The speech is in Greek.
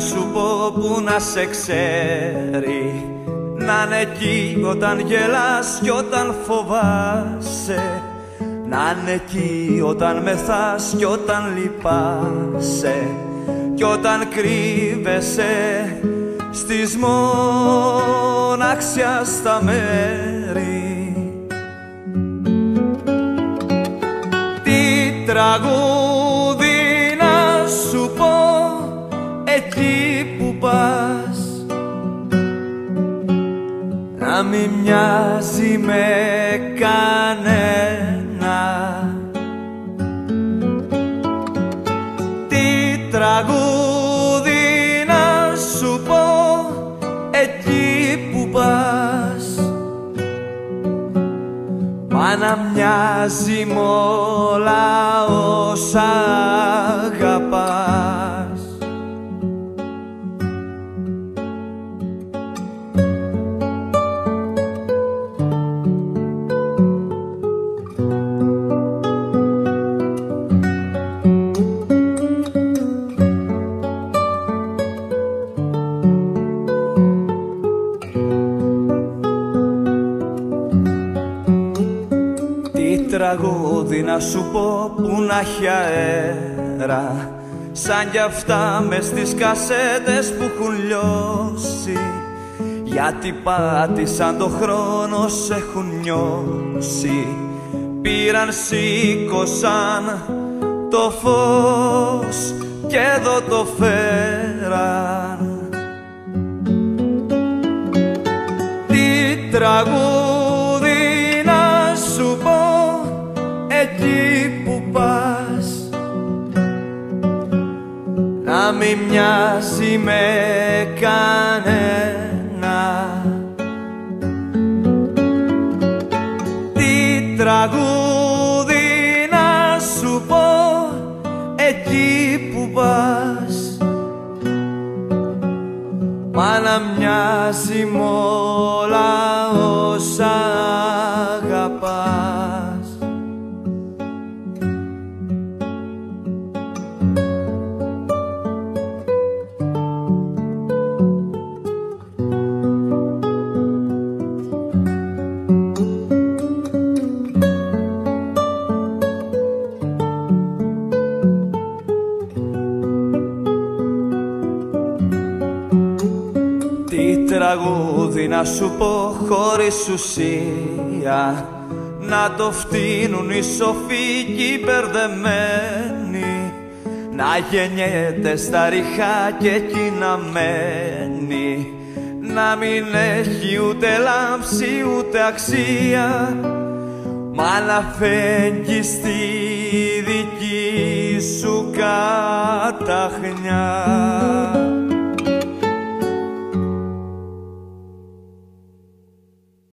σου πω που να σε ξέρει, να είναι εκεί όταν γελάς κι όταν φοβάσαι, να είναι εκεί όταν μεθάς κι όταν λυπάσαι, κι όταν κρύβεσαι στις μοναξιά στα μέρη. Τι τραγούδι να σου πω εκεί που πας, να μην μοιάζει με κανένα. Τι τραγούδι να σου πω εκεί που πας, μα να μοιάζει μ' όλα όσα αγαπάς. Τραγούδι να σου πω που να έχει αέρα, σαν κι αυτά μες στις κασέτες που έχουν λιώσει, γιατί πάτησαν το χρόνο, σε έχουν νιώσει. Πήραν, σήκωσαν το φως και εδώ το φέραν. Τι τραγούδι να σου πω εκεί που πας, να μην μοιάζει με κανένα. Τι τραγούδι να σου πω εκεί που πας, μα να μοιάζει μ' όλα όσα αγαπάς. Τι τραγούδι να σου πω χωρίς ουσία, να το φτύνουν οι σοφοί κι οι μπερδεμένοι, να γεννιέται στα ριχά και εκεί να μένει, να μην έχει ούτε λάμψη ούτε αξία, μα να φέγγει στη δική σου καταχνιά.